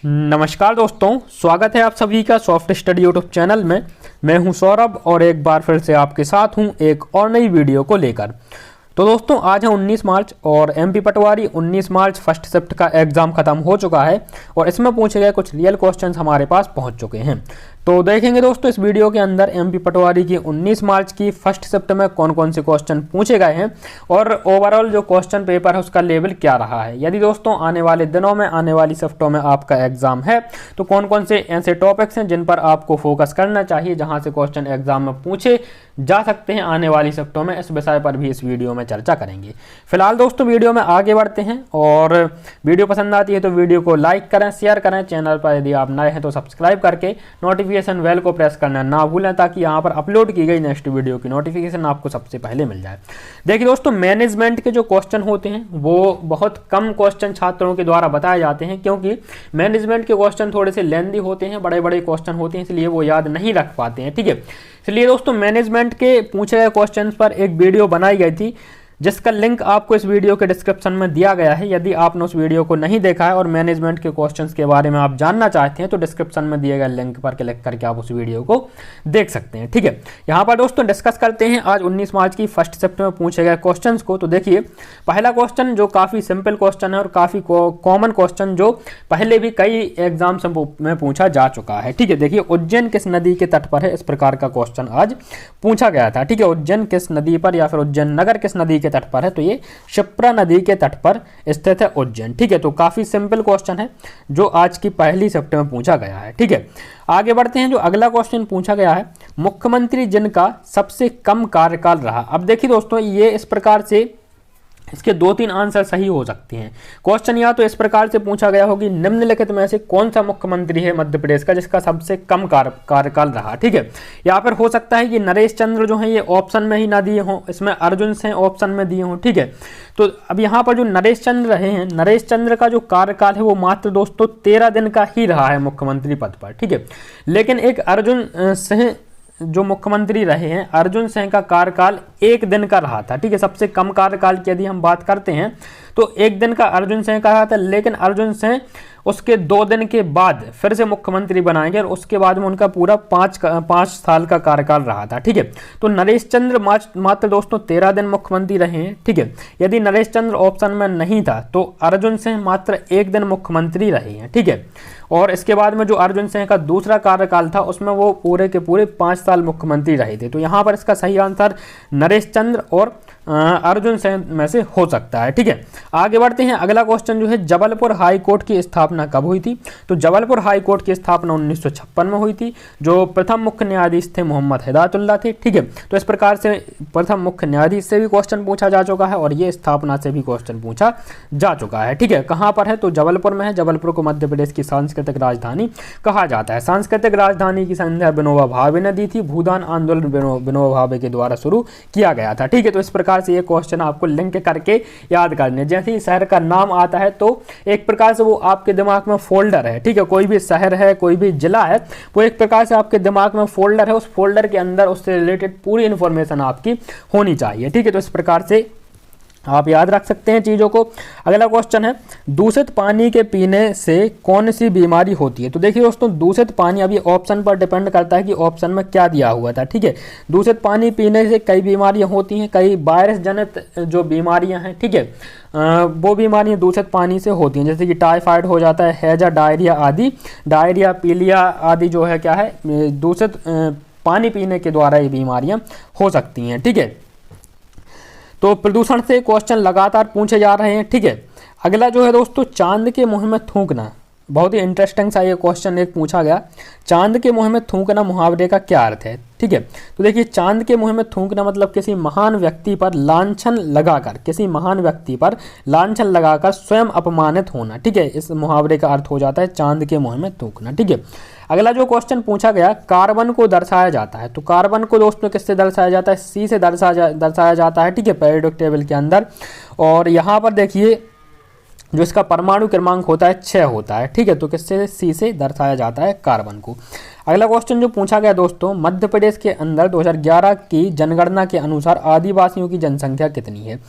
नमस्कार दोस्तों, स्वागत है आप सभी का सॉफ्ट स्टडी यूट्यूब चैनल में। मैं हूं सौरभ और एक बार फिर से आपके साथ हूं एक और नई वीडियो को लेकर। तो दोस्तों आज है 19 मार्च और एमपी पटवारी 19 मार्च फर्स्ट शिफ्ट का एग्ज़ाम ख़त्म हो चुका है और इसमें पूछे गए कुछ रियल क्वेश्चंस हमारे पास पहुंच चुके हैं। तो देखेंगे दोस्तों इस वीडियो के अंदर एमपी पटवारी की 19 मार्च की फर्स्ट शिफ्ट में कौन कौन से क्वेश्चन पूछे गए हैं और ओवरऑल जो क्वेश्चन पेपर है उसका लेवल क्या रहा है। यदि दोस्तों आने वाले दिनों में आने वाली शिफ्टों में आपका एग्जाम है तो कौन कौन से ऐसे टॉपिक्स हैं जिन पर आपको फोकस करना चाहिए, जहां से क्वेश्चन एग्जाम में पूछे जा सकते हैं आने वाली शिफ्टों में, इस विषय पर भी इस वीडियो में चर्चा करेंगे। फिलहाल दोस्तों वीडियो में आगे बढ़ते हैं और वीडियो पसंद आती है तो वीडियो को लाइक करें, शेयर करें। चैनल पर यदि आप नए हैं तो सब्सक्राइब करके नोटिफिकेशन बेल को प्रेस करना ना भूलें ताकि यहाँ पर अपलोड की गई नेक्स्ट वीडियो की नोटिफिकेशन आपको सबसे पहले मिल जाए। देखिए दोस्तों, मैनेजमेंट के जो क्वेश्चन होते हैं वो बहुत कम क्वेश्चन छात्रों के द्वारा बताए जाते हैं, क्योंकि मैनेजमेंट के क्वेश्चन थोड़े से लेंदी होते हैं, बड़े बड़े क्वेश्चन होते हैं, इसलिए वो याद नहीं रख पाते हैं। ठीक है, इसलिए दोस्तों मैनेजमेंट के पूछे गए क्वेश्चन पर एक वीडियो बनाई गई थी जिसका लिंक आपको इस वीडियो के डिस्क्रिप्शन में दिया गया है। यदि आपने उस वीडियो को नहीं देखा है और मैनेजमेंट के क्वेश्चंस के बारे में आप जानना चाहते हैं तो डिस्क्रिप्शन में दिए गए लिंक पर क्लिक करके आप उस वीडियो को देख सकते हैं। ठीक है, यहाँ पर दोस्तों डिस्कस करते हैं आज 19 मार्च की फर्स्ट शिफ्ट में पूछे गए क्वेश्चन को। तो देखिए पहला क्वेश्चन जो काफ़ी सिंपल क्वेश्चन है और काफ़ी कॉमन क्वेश्चन जो पहले भी कई एग्जाम्स में पूछा जा चुका है। ठीक है, देखिए उज्जैन किस नदी के तट पर है, इस प्रकार का क्वेश्चन आज पूछा गया था। ठीक है, उज्जैन किस नदी पर या फिर उज्जैन नगर किस नदी के तट पर है, तो ये क्षिप्रा नदी के तट पर स्थित है उज्जैन। ठीक है, तो काफी सिंपल क्वेश्चन है जो आज की पहली शिफ्ट में पूछा गया है। ठीक है, आगे बढ़ते हैं। जो अगला क्वेश्चन पूछा गया है, मुख्यमंत्री जिनका सबसे कम कार्यकाल रहा। अब देखिए दोस्तों ये इस प्रकार से इसके 2-3 आंसर सही हो सकते हैं। क्वेश्चन या तो इस प्रकार से पूछा गया हो कि निम्नलिखित में से कौन सा मुख्यमंत्री है मध्य प्रदेश का जिसका सबसे कम कार्यकाल रहा। ठीक है, या फिर हो सकता है कि नरेश चंद्र जो है ये ऑप्शन में ही ना दिए हों, इसमें अर्जुन सिंह ऑप्शन में दिए हों। ठीक है, तो अब यहाँ पर जो नरेश चंद्र रहे हैं, नरेश चंद्र का जो कार्यकाल है वो मात्र दोस्तों 13 दिन का ही रहा है मुख्यमंत्री पद पर। ठीक है, लेकिन एक अर्जुन सिंह जो मुख्यमंत्री रहे हैं, अर्जुन सिंह का कार्यकाल 1 दिन का रहा था। ठीक है, सबसे कम कार्यकाल की यदि हम बात करते हैं तो 1 दिन का अर्जुन सिंह का रहा था, लेकिन अर्जुन सिंह उसके 2 दिन के बाद फिर से मुख्यमंत्री बनाएंगे और उसके बाद में उनका पूरा 5 साल का कार्यकाल रहा था। ठीक है, तो नरेश चंद्र मात्र दोस्तों 13 दिन मुख्यमंत्री रहे हैं। ठीक है, यदि नरेश चंद्र ऑप्शन में नहीं था तो अर्जुन सिंह मात्र 1 दिन मुख्यमंत्री रहे हैं। ठीक है, और इसके बाद में जो अर्जुन सिंह का दूसरा कार्यकाल था उसमें वो पूरे के पूरे 5 साल मुख्यमंत्री रहे थे। तो यहाँ पर इसका सही आंसर नरेश चंद्र और अर्जुन सिंह में से हो सकता है। ठीक है, आगे बढ़ते हैं। अगला क्वेश्चन जो है, जबलपुर हाई कोर्ट की स्थापना कब हुई थी। तो जबलपुर हाई कोर्ट की स्थापना 1956 में हुई थी। जो प्रथम मुख्य न्यायाधीश थे मोहम्मद हिदायतुल्लाह थे। ठीक है, तो इस प्रकार से प्रथम मुख्य न्यायाधीश से भी क्वेश्चन पूछा जा चुका है और ये स्थापना से भी क्वेश्चन पूछा जा चुका है। ठीक है, कहाँ पर है तो जबलपुर में है। जबलपुर को मध्य प्रदेश की सांस्कृतिक राजधानी कहा जाता है। सांस्कृतिक राजधानी की संज्ञा विनोबा भावे ने दी थी। भूदान आंदोलन विनोबा भावे के द्वारा शुरू किया गया था। ठीक है, तो इस प्रकार से ये क्वेश्चन आपको लिंक करके याद करने। जैसे ही शहर का नाम आता है तो एक प्रकार से वो आपके दिमाग में फोल्डर है। ठीक है, कोई भी शहर है, कोई भी जिला है, वो एक प्रकार से आपके दिमाग में फोल्डर है। उस फोल्डर के अंदर उससे रिलेटेड पूरी इंफॉर्मेशन आपकी होनी चाहिए। ठीक है, तो इस प्रकार से आप याद रख सकते हैं चीज़ों को। अगला क्वेश्चन है, दूषित पानी के पीने से कौन सी बीमारी होती है। तो देखिए दोस्तों दूषित पानी, अभी ऑप्शन पर डिपेंड करता है कि ऑप्शन में क्या दिया हुआ था। ठीक है, दूषित पानी पीने से कई बीमारियां होती हैं, कई वायरस जनित जो बीमारियां हैं, ठीक है, वो बीमारियां दूषित पानी से होती हैं, जैसे कि टाइफाइड हो जाता है, हैजा, डायरिया आदि। डायरिया, पीलिया आदि जो है क्या है, दूषित पानी पीने के द्वारा ये बीमारियां हो सकती हैं। ठीक है, तो प्रदूषण से क्वेश्चन लगातार पूछे जा रहे हैं। ठीक है, अगला जो है दोस्तों, चांद के मुंह में थूकना। बहुत ही इंटरेस्टिंग सा ये क्वेश्चन एक पूछा गया, चांद के मुंह में थूकना मुहावरे का क्या अर्थ है। ठीक है, तो देखिए चांद के मुंह में थूकना मतलब किसी महान व्यक्ति पर लांछन लगाकर, किसी महान व्यक्ति पर लांछन लगाकर स्वयं अपमानित होना। ठीक है, इस मुहावरे का अर्थ हो जाता है चांद के मुंह में थूकना। ठीक है, अगला जो क्वेश्चन पूछा गया, कार्बन को दर्शाया जाता है। तो कार्बन को दोस्तों किससे दर्शाया जाता है, सी से दर्शाया जाता है। ठीक है, पीरियोडिक टेबल के अंदर। और यहाँ पर देखिए जो इसका परमाणु क्रमांक होता है 6 होता है। ठीक है, तो किससे, सी से दर्शाया जाता है कार्बन को। अगला क्वेश्चन जो पूछा गया दोस्तों, मध्य प्रदेश के अंदर 2011 की जनगणना के अनुसार आदिवासियों की जनसंख्या कितनी है।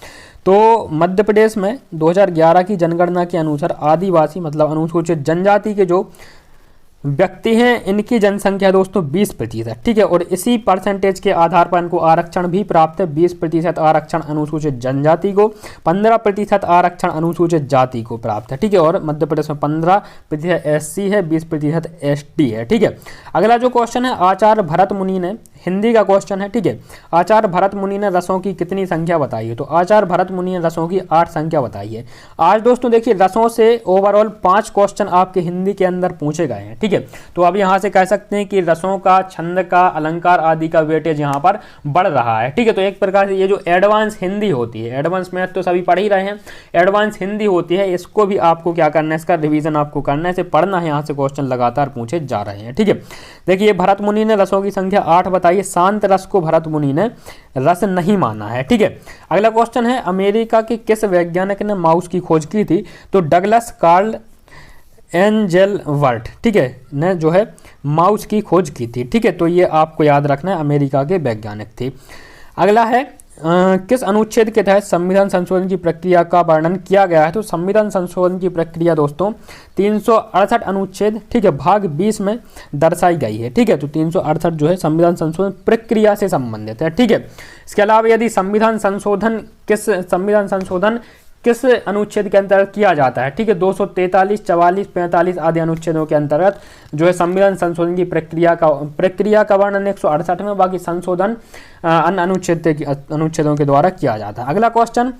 तो मध्य प्रदेश में 2011 की जनगणना के अनुसार आदिवासी मतलब अनुसूचित जनजाति के जो व्यक्ति हैं इनकी जनसंख्या दोस्तों 20%, ठीक है। और इसी परसेंटेज के आधार पर इनको आरक्षण भी प्राप्त है। 20% आरक्षण अनुसूचित जनजाति को, 15% आरक्षण अनुसूचित जाति को प्राप्त है, ठीक है। और मध्य प्रदेश में 15% SC है, 20% ST है, ठीक है। अगला जो क्वेश्चन है, आचार्य भरत मुनि ने, हिंदी का क्वेश्चन है, ठीक है। आचार्य भरत मुनि ने रसों की कितनी संख्या बताई है? तो आचार्य भरत मुनि ने रसों की 8 संख्या बताई है। आज दोस्तों देखिए रसों से ओवरऑल 5 क्वेश्चन आपके हिंदी के अंदर पूछे गए हैं, ठीक है। तो अब यहाँ से कह सकते हैं कि रसों का, छंद का, अलंकार आदि का वेटेज यहाँ पर बढ़ रहा है, ठीक है। तो एक प्रकार से ये जो एडवांस हिंदी होती है, एडवांस मैथ तो सभी पढ़ ही रहे हैं, एडवांस हिंदी होती है, इसको भी आपको क्या करना है, इसका रिवीजन आपको करना है, इसे पढ़ना है। यहाँ से क्वेश्चन लगातार पूछे जा रहे हैं, ठीक है। देखिए भरत मुनि ने रसों की संख्या 8 बताई। शांत रस को भरत मुनि ने रस नहीं माना है, ठीक है। अगला क्वेश्चन है, अमेरिका के किस वैज्ञानिक ने माउस की खोज की थी? तो डगलस कार्ल एंजेलवर्ट, ठीक है, ने जो है माउस की खोज की थी, ठीक है। तो ये आपको याद रखना है, अमेरिका के वैज्ञानिक थे। अगला है, किस अनुच्छेद के तहत संविधान संशोधन की प्रक्रिया का वर्णन किया गया है? तो संविधान संशोधन की प्रक्रिया दोस्तों 368 अनुच्छेद, ठीक है, भाग 20 में दर्शाई गई है, ठीक है। तो 368 जो है संविधान संशोधन प्रक्रिया से संबंधित है, ठीक है। इसके अलावा यदि संविधान संशोधन किस अनुच्छेद के अंतर्गत किया जाता है, ठीक है, 243, 44, 45 आदि अनुच्छेदों के अंतर्गत जो है संविधान संशोधन की प्रक्रिया का वर्णन 168 में, बाकी संशोधन अन्य अनुच्छेदों के द्वारा किया जाता है। अगला क्वेश्चन,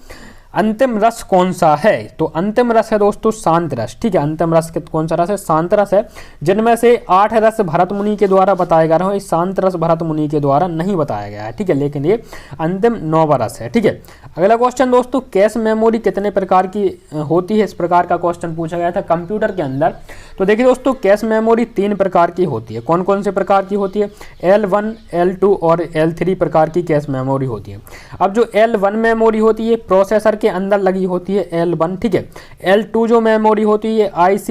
अंतिम रस कौन सा है? तो अंतिम रस है दोस्तों शांत रस, ठीक है। अंतिम रस कौन सा रस है? शांत रस है, जिनमें से 8 रस भरत मुनि के द्वारा बताया गया है। शांत रस भरत मुनि के द्वारा नहीं बताया गया है, ठीक है, लेकिन ये अंतिम 9वां रस है, ठीक है। अगला क्वेश्चन दोस्तों, कैश मेमोरी कितने प्रकार की होती है? इस प्रकार का क्वेश्चन पूछा गया था कंप्यूटर के अंदर। तो देखिए दोस्तों, कैश मेमोरी 3 प्रकार की होती है। कौन कौन से प्रकार की होती है? L1, L2 और L3 प्रकार की कैश मेमोरी होती है। अब जो L1 मेमोरी होती है प्रोसेसर के अंदर लगी होती है, L1, ठीक है। L2 जो मेमोरी होती है IC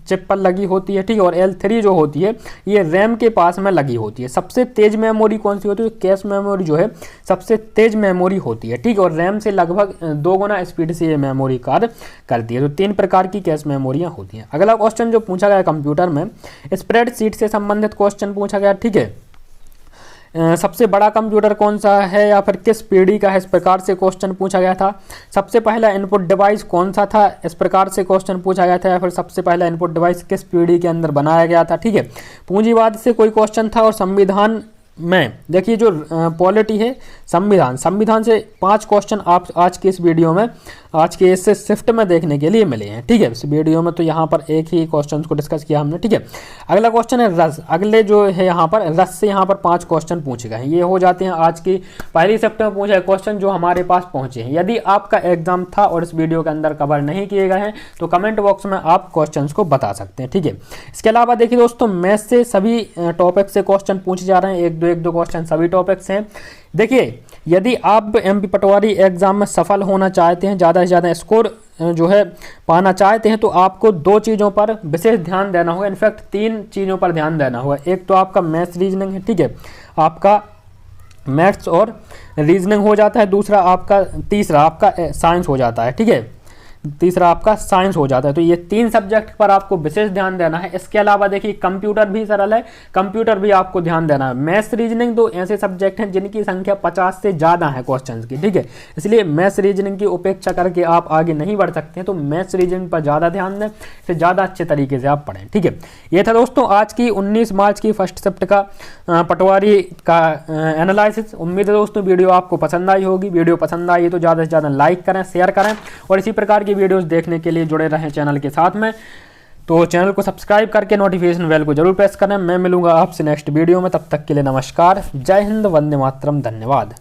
चिप पर लगी होती है, ठीक है। और L3 जो होती है ये रैम के पास में लगी होती है। सबसे तेज मेमोरी कौन सी होती है? कैश मेमोरी जो है सबसे तेज मेमोरी होती है, ठीक है। और रैम से लगभग 2 गुना स्पीड से ये मेमोरी कार्य करती है। तो 3 प्रकार की कैश मेमोरियां होती हैं। अगला क्वेश्चन जो पूछा गया कंप्यूटर में, स्प्रेडशीट से संबंधित क्वेश्चन पूछा गया, ठीक है। सबसे बड़ा कंप्यूटर कौन सा है या फिर किस पीढ़ी का है? इस प्रकार से क्वेश्चन पूछा गया था। सबसे पहला इनपुट डिवाइस कौन सा था? इस प्रकार से क्वेश्चन पूछा गया था। या फिर सबसे पहला इनपुट डिवाइस किस पीढ़ी के अंदर बनाया गया था, ठीक है। पूंजीवाद से कोई क्वेश्चन था। और संविधान में देखिए जो पॉलिटी है, संविधान से 5 क्वेश्चन आप आज के इस वीडियो में, आज के इस शिफ्ट में देखने के लिए मिले हैं, ठीक है। इस वीडियो में तो यहाँ पर एक ही क्वेश्चन को डिस्कस किया हमने, ठीक है। अगला क्वेश्चन है रस। अगले जो है यहाँ पर रस से यहाँ पर 5 क्वेश्चन पूछे गए हैं। ये हो जाते हैं आज की पहली शिफ्ट में पूछे क्वेश्चन जो हमारे पास पहुंचे हैं। यदि आपका एग्जाम था और इस वीडियो के अंदर कवर नहीं किए गए हैं तो कमेंट बॉक्स में आप क्वेश्चन को बता सकते हैं, ठीक है। इसके अलावा देखिए दोस्तों, मैथ से सभी टॉपिक से क्वेश्चन पूछे जा रहे हैं। एक दो क्वेश्चन सभी टॉपिक से हैं। देखिए यदि आप MP पटवारी एग्जाम में सफल होना चाहते हैं, ज़्यादा से ज़्यादा स्कोर जो है पाना चाहते हैं, तो आपको 2 चीज़ों पर विशेष ध्यान देना होगा। इनफैक्ट 3 चीज़ों पर ध्यान देना होगा। एक तो आपका मैथ्स रीजनिंग है, ठीक है, आपका मैथ्स और रीजनिंग हो जाता है। तीसरा आपका साइंस हो जाता है, ठीक है, तीसरा आपका साइंस हो जाता है। तो ये 3 सब्जेक्ट पर आपको विशेष ध्यान देना है। इसके अलावा देखिए कंप्यूटर भी सरल है, कंप्यूटर भी आपको ध्यान देना है। मैथ्स रीजनिंग 2 ऐसे सब्जेक्ट हैं जिनकी संख्या 50 से ज़्यादा है क्वेश्चंस की, ठीक है। इसलिए मैथ्स रीजनिंग की उपेक्षा करके आप आगे नहीं बढ़ सकते हैं। तो मैथ्स रीजनिंग पर ज़्यादा ध्यान दें, फिर ज़्यादा अच्छे तरीके से आप पढ़ें, ठीक है। ये था दोस्तों आज की 19 मार्च की फर्स्ट शिफ्ट का पटवारी का एनालिसिस। उम्मीद है दोस्तों वीडियो आपको पसंद आई होगी। वीडियो पसंद आई तो ज़्यादा से ज़्यादा लाइक करें, शेयर करें और इसी प्रकार की वीडियोस देखने के लिए जुड़े रहें चैनल के साथ में। तो चैनल को सब्सक्राइब करके नोटिफिकेशन बेल को जरूर प्रेस करें। मैं मिलूंगा आपसे नेक्स्ट वीडियो में, तब तक के लिए नमस्कार, जय हिंद, वंदे मातरम, धन्यवाद।